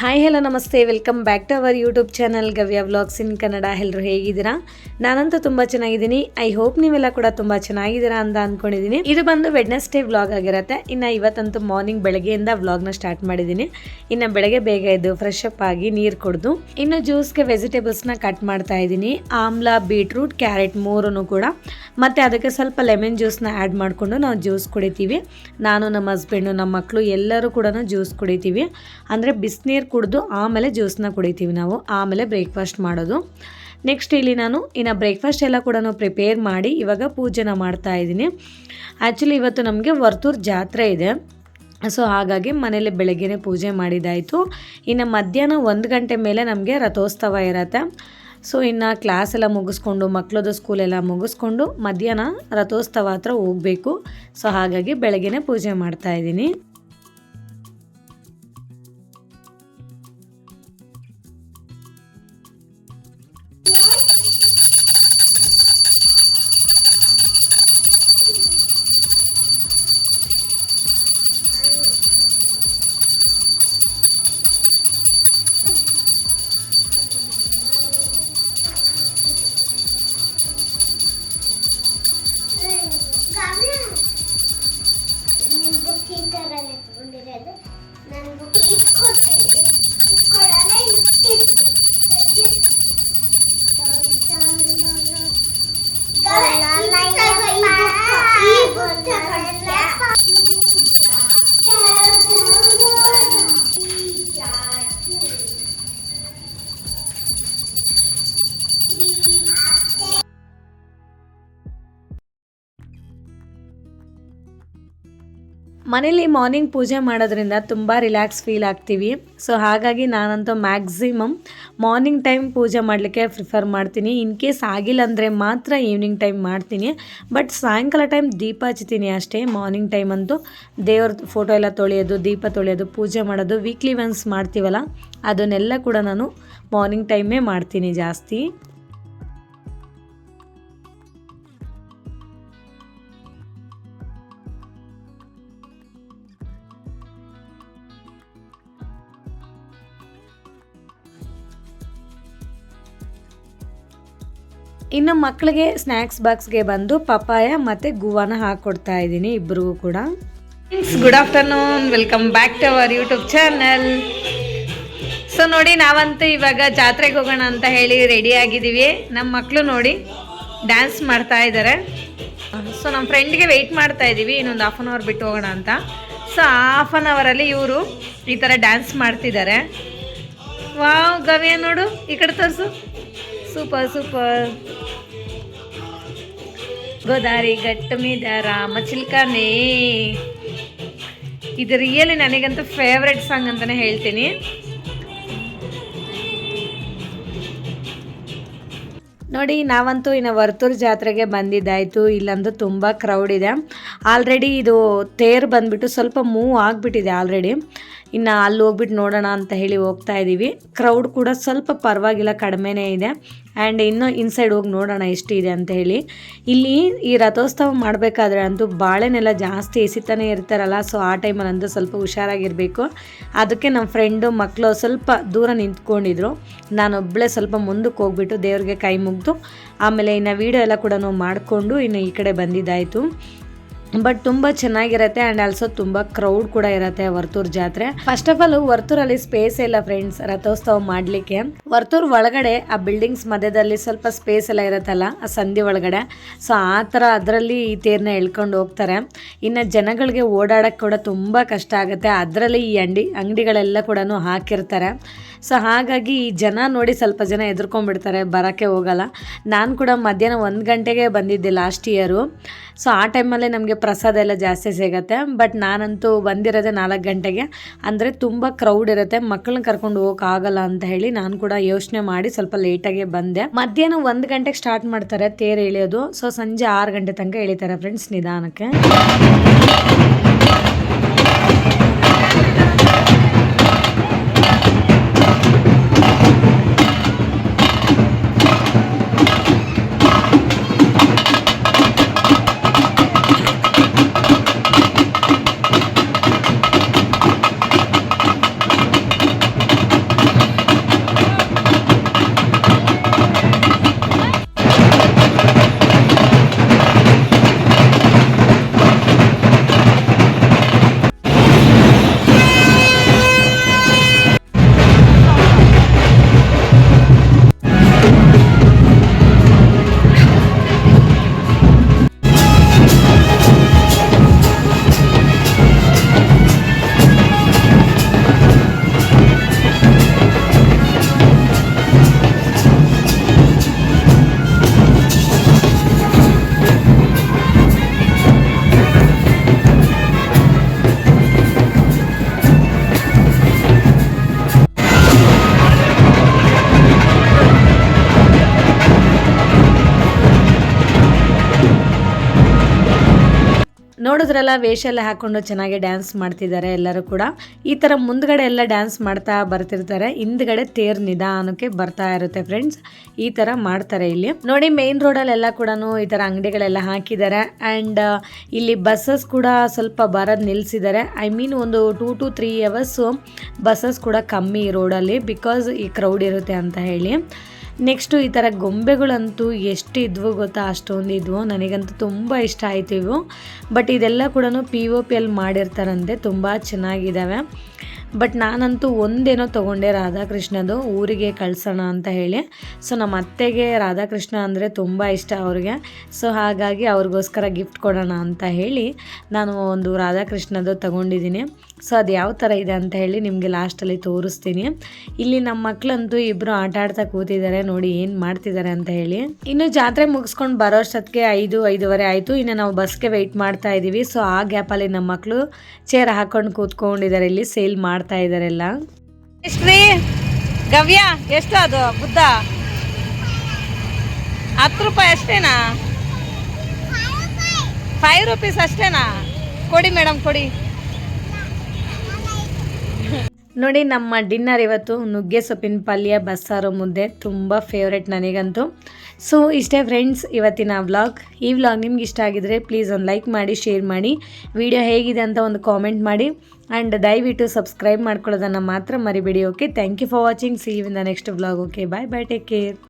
Hi hello ನಮಸ್ತೆ, welcome back to our YouTube channel Gavya vlogs in Kannada. ಎಲ್ಲರೂ ಹೇಗಿದ್ದೀರಾ? ನಾನಂತೂ ತುಂಬ ಚೆನ್ನಾಗಿದ್ದೀನಿ. ಐ ಹೋಪ್ ನೀವೆಲ್ಲ ಕೂಡ ತುಂಬ ಚೆನ್ನಾಗಿದ್ದೀರಾ ಅಂತ ಅಂದ್ಕೊಂಡಿದ್ದೀನಿ. ಇದು ಬಂದು ವೆಡ್ನೆಸ್ಡೇ ವ್ಲಾಗ್ ಆಗಿರುತ್ತೆ. ಇನ್ನು ಇವತ್ತಂತೂ ಮಾರ್ನಿಂಗ್ ಬೆಳಗ್ಗೆಯಿಂದ ವ್ಲಾಗ್ನ ಸ್ಟಾರ್ಟ್ ಮಾಡಿದ್ದೀನಿ. ಇನ್ನು ಬೆಳಗ್ಗೆ ಬೇಗ ಎದ್ದು ಫ್ರೆಶ್ ಅಪ್ ಆಗಿ ನೀರು ಕುಡಿದು ಇನ್ನು ಜ್ಯೂಸ್ಗೆ ವೆಜಿಟೇಬಲ್ಸ್ನ ಕಟ್ ಮಾಡ್ತಾ ಇದ್ದೀನಿ. ಆಮ್ಲ, ಬೀಟ್ರೂಟ್, ಕ್ಯಾರೆಟ್ ಮೂರೂ ಕೂಡ. ಮತ್ತು ಅದಕ್ಕೆ ಸ್ವಲ್ಪ ಲೆಮನ್ ಜ್ಯೂಸ್ನ ಆ್ಯಡ್ ಮಾಡಿಕೊಂಡು ನಾವು ಜ್ಯೂಸ್ ಕುಡಿತೀವಿ. ನಾನು, ನಮ್ಮ ಹಸ್ಬೆಂಡು, ನಮ್ಮ ಮಕ್ಕಳು ಎಲ್ಲರೂ ಕೂಡ ಜ್ಯೂಸ್ ಕುಡಿತೀವಿ. ಅಂದರೆ ಬಿಸಿನೀರು ಕುಡಿದು ಆಮೇಲೆ ಜ್ಯೂಸ್ನ ಕುಡಿತೀವಿ ನಾವು. ಆಮೇಲೆ ಬ್ರೇಕ್ಫಾಸ್ಟ್ ಮಾಡೋದು. ನೆಕ್ಸ್ಟ್ ಇಲ್ಲಿ ನಾನು ಇನ್ನು ಬ್ರೇಕ್ಫಾಸ್ಟ್ ಎಲ್ಲ ಕೂಡ ಪ್ರಿಪೇರ್ ಮಾಡಿ ಇವಾಗ ಪೂಜೆನ ಮಾಡ್ತಾ ಇದ್ದೀನಿ. ಆ್ಯಕ್ಚುಲಿ ಇವತ್ತು ನಮಗೆ ವರ್ತೂರು ಜಾತ್ರೆ ಇದೆ. ಸೊ ಹಾಗಾಗಿ ಮನೇಲಿ ಬೆಳಗ್ಗೆನೇ ಪೂಜೆ ಮಾಡಿದ್ದಾಯಿತು. ಇನ್ನು ಮಧ್ಯಾಹ್ನ 1 ಗಂಟೆ ಮೇಲೆ ನಮಗೆ ರಥೋತ್ಸವ ಇರುತ್ತೆ. ಸೊ ಇನ್ನು ಕ್ಲಾಸ್ ಎಲ್ಲ ಮುಗಿಸ್ಕೊಂಡು ಮಕ್ಕಳದು ಸ್ಕೂಲೆಲ್ಲ ಮುಗಿಸ್ಕೊಂಡು ಮಧ್ಯಾಹ್ನ ರಥೋತ್ಸವ ಹತ್ರ ಹೋಗಬೇಕು. ಸೊ ಹಾಗಾಗಿ ಬೆಳಗ್ಗೆನೇ ಪೂಜೆ ಮಾಡ್ತಾಯಿದ್ದೀನಿ. ಮನೇಲಿ ಮಾರ್ನಿಂಗ್ ಪೂಜೆ ಮಾಡೋದ್ರಿಂದ ತುಂಬ ರಿಲ್ಯಾಕ್ಸ್ ಫೀಲ್ ಆಗ್ತೀವಿ. ಸೊ ಹಾಗಾಗಿ ನಾನಂತೂ ಮ್ಯಾಕ್ಸಿಮಮ್ ಮಾರ್ನಿಂಗ್ ಟೈಮ್ ಪೂಜೆ ಮಾಡಲಿಕ್ಕೆ ಪ್ರಿಫರ್ ಮಾಡ್ತೀನಿ. ಇನ್ ಕೇಸ್ ಆಗಿಲ್ಲ ಅಂದರೆ ಮಾತ್ರ ಈವ್ನಿಂಗ್ ಟೈಮ್ ಮಾಡ್ತೀನಿ. ಬಟ್ ಸಾಯಂಕಾಲ ಟೈಮ್ ದೀಪ ಹಚ್ತೀನಿ ಅಷ್ಟೇ. ಮಾರ್ನಿಂಗ್ ಟೈಮ್ ಅಂತೂ ದೇವ್ರ ಫೋಟೋ ಎಲ್ಲ ತೊಳೆಯೋದು, ದೀಪ ತೊಳೆಯೋದು, ಪೂಜೆ ಮಾಡೋದು ವೀಕ್ಲಿ ಒನ್ಸ್ ಮಾಡ್ತೀವಲ್ಲ, ಅದನ್ನೆಲ್ಲ ಕೂಡ ನಾನು ಮಾರ್ನಿಂಗ್ ಟೈಮೇ ಮಾಡ್ತೀನಿ ಜಾಸ್ತಿ. ಇನ್ನು ಮಕ್ಕಳಿಗೆ ಸ್ನ್ಯಾಕ್ಸ್ ಬಾಕ್ಸ್ಗೆ ಬಂದು ಪಪಾಯ ಮತ್ತು ಗುವಾನ ಹಾಕ್ಕೊಡ್ತಾ ಇದ್ದೀನಿ ಇಬ್ಬರಿಗೂ ಕೂಡ. Good afternoon, welcome back to our YouTube channel. So ನೋಡಿ, ನಾವಂತೂ ಇವಾಗ ಜಾತ್ರೆಗೆ ಹೋಗೋಣ ಅಂತ ಹೇಳಿ ರೆಡಿ ಆಗಿದ್ದೀವಿ. ನಮ್ಮ ಮಕ್ಕಳು ನೋಡಿ ಡ್ಯಾನ್ಸ್ ಮಾಡ್ತಾ ಇದ್ದಾರೆ. ಸೊ ನಮ್ಮ ಫ್ರೆಂಡ್ಗೆ ವೆಯ್ಟ್ ಮಾಡ್ತಾ ಇದ್ದೀವಿ, ಇನ್ನೊಂದು 1/2 hour ಬಿಟ್ಟು ಹೋಗೋಣ ಅಂತ. ಸೊ 1/2 hour ಇವರು ಈ ಥರ ಡ್ಯಾನ್ಸ್ ಮಾಡ್ತಿದ್ದಾರೆ. ವಾವ್, ಗವ್ಯ ನೋಡು, ಈ ಕಡೆ ತೋರಿಸು. Super super. ಗೋದಾರಿ ಗಟ್ಟು ಮೀದ ರಾಮ ಚಿಲ್ಕನೇ, ಇದು ರಿಯಲಿ ನನಗಂತೂ ಫೇವ್ರೆಟ್ ಸಾಂಗ್ ಅಂತಲೇ ಹೇಳ್ತೀನಿ. ನೋಡಿ, ನಾವಂತೂ ಇನ್ನು ವರ್ತೂರು ಜಾತ್ರೆಗೆ ಬಂದಿದ್ದಾಯಿತು. ಇಲ್ಲಂತೂ ತುಂಬ ಕ್ರೌಡ್ ಇದೆ. ಆಲ್ರೆಡಿ ಇದು ತೇರು ಬಂದುಬಿಟ್ಟು ಸ್ವಲ್ಪ ಮೂವ್ ಆಗಿಬಿಟ್ಟಿದೆ ಆಲ್ರೆಡಿ. ಇನ್ನು ಅಲ್ಲಿ ಹೋಗ್ಬಿಟ್ಟು ನೋಡೋಣ ಅಂತ ಹೇಳಿ ಹೋಗ್ತಾ ಇದ್ದೀವಿ. ಕ್ರೌಡ್ ಕೂಡ ಸ್ವಲ್ಪ ಪರವಾಗಿಲ್ಲ, ಕಡಿಮೆನೇ ಇದೆ. ಆ್ಯಂಡ್ ಇನ್ನೂ ಇನ್ಸೈಡ್ ಹೋಗಿ ನೋಡೋಣ ಎಷ್ಟಿದೆ ಅಂತ ಹೇಳಿ. ಇಲ್ಲಿ ಈ ರಥೋತ್ಸವ ಮಾಡಬೇಕಾದ್ರೆ ಅಂತೂ ಬಾಳೆನೆಲ್ಲ ಜಾಸ್ತಿ ಎಸಿತಾನೆ ಇರ್ತಾರಲ್ಲ. ಸೊ ಆ ಟೈಮಲ್ಲಂತೂ ಸ್ವಲ್ಪ ಹುಷಾರಾಗಿರಬೇಕು. ಅದಕ್ಕೆ ನಮ್ಮ ಫ್ರೆಂಡು ಮಕ್ಕಳು ಸ್ವಲ್ಪ ದೂರ ನಿಂತ್ಕೊಂಡಿದ್ರು. ನಾನೊಬ್ಬಳೇ ಸ್ವಲ್ಪ ಮುಂದಕ್ಕೆ ಹೋಗ್ಬಿಟ್ಟು ದೇವ್ರಿಗೆ ಕೈ ಮುಗಿದು ಆಮೇಲೆ ಇನ್ನು ವೀಡಿಯೋ ಎಲ್ಲ ಕೂಡ ಮಾಡಿಕೊಂಡು ಇನ್ನು ಈ ಕಡೆ ಬಂದಿದ್ದಾಯಿತು. ಬಟ್ ತುಂಬ ಚೆನ್ನಾಗಿರುತ್ತೆ. ಆ್ಯಂಡ್ ಆಲ್ಸೋ ತುಂಬ ಕ್ರೌಡ್ ಕೂಡ ಇರುತ್ತೆ ವರ್ತೂರು ಜಾತ್ರೆ. ಫಸ್ಟ್ ಆಫ್ ಆಲ್ ವರ್ತೂರಲ್ಲಿ ಸ್ಪೇಸ್ ಇಲ್ಲ ಫ್ರೆಂಡ್ಸ್ ರಥೋತ್ಸವ ಮಾಡಲಿಕ್ಕೆ. ವರ್ತೂರು ಒಳಗಡೆ ಆ ಬಿಲ್ಡಿಂಗ್ಸ್ ಮಧ್ಯದಲ್ಲಿ ಸ್ವಲ್ಪ ಸ್ಪೇಸ್ ಎಲ್ಲ ಇರುತ್ತಲ್ಲ, ಆ ಸಂಧಿ ಒಳಗಡೆ. ಸೊ ಆ ಥರ ಅದರಲ್ಲಿ ಈ ತೇರನ್ನ ಎಳ್ಕೊಂಡು ಹೋಗ್ತಾರೆ. ಇನ್ನು ಜನಗಳಿಗೆ ಓಡಾಡೋಕ್ಕೆ ಕೂಡ ತುಂಬ ಕಷ್ಟ ಆಗುತ್ತೆ. ಅದರಲ್ಲಿ ಈ ಅಂಗಡಿಗಳೆಲ್ಲ ಕೂಡ ಹಾಕಿರ್ತಾರೆ. ಸೊ ಹಾಗಾಗಿ ಈ ಜನ ನೋಡಿ ಸ್ವಲ್ಪ ಜನ ಎದುರ್ಕೊಂಡ್ಬಿಡ್ತಾರೆ, ಬರೋಕ್ಕೆ ಹೋಗಲ್ಲ. ನಾನು ಕೂಡ ಮಧ್ಯಾಹ್ನ 1 ಗಂಟೆಗೆ ಬಂದಿದ್ದೆ ಲಾಸ್ಟ್ ಇಯರು. ಸೊ ಆ ಟೈಮಲ್ಲೇ ನಮಗೆ ಪ್ರಸಾದ ಎಲ್ಲ ಜಾಸ್ತಿ ಸಿಗುತ್ತೆ. ಬಟ್ ನಾನಂತೂ ಬಂದಿರೋದೆ 4 ಗಂಟೆಗೆ. ಅಂದರೆ ತುಂಬ ಕ್ರೌಡ್ ಇರುತ್ತೆ, ಮಕ್ಕಳನ್ನ ಕರ್ಕೊಂಡು ಹೋಗೋಕ್ಕಾಗಲ್ಲ ಅಂತ ಹೇಳಿ ನಾನು ಕೂಡ ಯೋಚನೆ ಮಾಡಿ ಸ್ವಲ್ಪ ಲೇಟಾಗೆ ಬಂದೆ. ಮಧ್ಯಾಹ್ನ 1 ಗಂಟೆಗೆ ಸ್ಟಾರ್ಟ್ ಮಾಡ್ತಾರೆ ತೇರು ಎಳೆಯೋದು. ಸೊ ಸಂಜೆ 6 ಗಂಟೆ ತನಕ ಎಳಿತಾರೆ ಫ್ರೆಂಡ್ಸ್, ನಿಧಾನಕ್ಕೆ. ನೋಡಿದ್ರಲ್ಲ ವೇಷ ಎಲ್ಲ ಹಾಕ್ಕೊಂಡು ಚೆನ್ನಾಗಿ ಡ್ಯಾನ್ಸ್ ಮಾಡ್ತಿದ್ದಾರೆ ಎಲ್ಲರೂ ಕೂಡ. ಈ ಥರ ಮುಂದ್ಗಡೆ ಎಲ್ಲ ಡ್ಯಾನ್ಸ್ ಮಾಡ್ತಾ ಬರ್ತಿರ್ತಾರೆ, ಹಿಂದ್ಗಡೆ ತೇರ್ ನಿಧಾನಕ್ಕೆ ಬರ್ತಾ ಇರುತ್ತೆ ಫ್ರೆಂಡ್ಸ್. ಈ ಥರ ಮಾಡ್ತಾರೆ ಇಲ್ಲಿ. ನೋಡಿ ಮೇನ್ ರೋಡಲ್ಲೆಲ್ಲ ಕೂಡ ಈ ಥರ ಅಂಗಡಿಗಳೆಲ್ಲ ಹಾಕಿದ್ದಾರೆ. ಆ್ಯಂಡ್ ಇಲ್ಲಿ ಬಸ್ಸಸ್ ಕೂಡ ಸ್ವಲ್ಪ ಬರೋದು ನಿಲ್ಲಿಸಿದ್ದಾರೆ. ಐ ಮೀನ್ ಒಂದು 2 to 3 hours ಬಸ್ಸಸ್ ಕೂಡ ಕಮ್ಮಿ ಈ ರೋಡಲ್ಲಿ, ಬಿಕಾಸ್ ಈ ಕ್ರೌಡ್ ಇರುತ್ತೆ ಅಂತ ಹೇಳಿ. ನೆಕ್ಸ್ಟು ಈ ಥರ ಗೊಂಬೆಗಳಂತೂ ಎಷ್ಟು ಇದ್ವು ಗೊತ್ತಾ, ಅಷ್ಟೊಂದು ಇದ್ವು. ನನಗಂತೂ ತುಂಬ ಇಷ್ಟ ಆಯಿತು ಇವು. ಬಟ್ ಇದೆಲ್ಲ ಕೂಡ POPಯಲ್ಲಿ ಮಾಡಿರ್ತಾರಂತೆ, ತುಂಬ ಚೆನ್ನಾಗಿದ್ದಾವೆ. ಬಟ್ ನಾನಂತೂ ಒಂದೇನೋ ತೊಗೊಂಡೆ ರಾಧಾಕೃಷ್ಣದು, ಊರಿಗೆ ಕಳ್ಸೋಣ ಅಂತ ಹೇಳಿ. ಸೊ ನಮ್ಮ ಅತ್ತೆಗೆ ರಾಧಾಕೃಷ್ಣ ಅಂದರೆ ತುಂಬ ಇಷ್ಟ ಅವ್ರಿಗೆ. ಸೊ ಹಾಗಾಗಿ ಅವ್ರಿಗೋಸ್ಕರ ಗಿಫ್ಟ್ ಕೊಡೋಣ ಅಂತ ಹೇಳಿ ನಾನು ಒಂದು ರಾಧಾಕೃಷ್ಣದು ತೊಗೊಂಡಿದ್ದೀನಿ. ಸೊ ಅದು ಯಾವ ಥರ ಇದೆ ಅಂತ ಹೇಳಿ ನಿಮಗೆ ಲಾಸ್ಟಲ್ಲಿ ತೋರಿಸ್ತೀನಿ. ಇಲ್ಲಿ ನಮ್ಮ ಮಕ್ಕಳಂತೂ ಇಬ್ಬರು ಆಟ ಆಡ್ತಾ ಕೂತಿದ್ದಾರೆ, ನೋಡಿ ಏನು ಮಾಡ್ತಿದ್ದಾರೆ ಅಂತ ಹೇಳಿ. ಇನ್ನು ಜಾತ್ರೆ ಮುಗಿಸ್ಕೊಂಡು ಬರೋ ಅಷ್ಟೊತ್ತಿಗೆ 5-5:30 ಆಯಿತು. ಇನ್ನು ನಾವು ಬಸ್ಗೆ ವೆಯ್ಟ್ ಮಾಡ್ತಾ ಇದ್ದೀವಿ. ಸೊ ಆ ಗ್ಯಾಪಲ್ಲಿ ನಮ್ಮ ಮಕ್ಕಳು ಚೇರ್ ಹಾಕೊಂಡು ಕೂತ್ಕೊಂಡಿದ್ದಾರೆ, ಇಲ್ಲಿ ಸೇಲ್ ಮಾಡ್ತಾ ಇದ್ದಾರೆಲ್ಲ. ಎಷ್ಟ್ರಿ ಗವ್ಯ, ಎಷ್ಟು ಅದು ಬುದ್ಧ? 10 ರೂಪಾಯಿ ಅಷ್ಟೇನಾ? 5 ರೂಪೀಸ್ ಅಷ್ಟೇನಾ? ಕೊಡಿ ಮೇಡಮ್ ಕೊಡಿ. ನೋಡಿ ನಮ್ಮ ಡಿನ್ನರ್ ಇವತ್ತು ನುಗ್ಗೆ ಸೊಪ್ಪಿನ ಪಲ್ಯ, ಬಸ್ಸಾರು, ಮುದ್ದೆ, ತುಂಬ ಫೇವ್ರೆಟ್ ನನಗಂತೂ. ಸೊ ಇಷ್ಟೇ ಫ್ರೆಂಡ್ಸ್ ಇವತ್ತಿನ ವ್ಲಾಗ್. ಈ ವ್ಲಾಗ್ ನಿಮ್ಗೆ ಇಷ್ಟ ಆಗಿದ್ರೆ ಪ್ಲೀಸ್ ಒಂದು ಲೈಕ್ ಮಾಡಿ, ಶೇರ್ ಮಾಡಿ, ವಿಡಿಯೋ ಹೇಗಿದೆ ಅಂತ ಒಂದು ಕಾಮೆಂಟ್ ಮಾಡಿ. ಆ್ಯಂಡ್ ದಯವಿಟ್ಟು ಸಬ್ಸ್ಕ್ರೈಬ್ ಮಾಡ್ಕೊಳ್ಳೋದನ್ನು ಮಾತ್ರ ಮರಿಬೇಡಿ. Okay, thank you for watching. See you in the next vlog. Okay, bye bye, take care.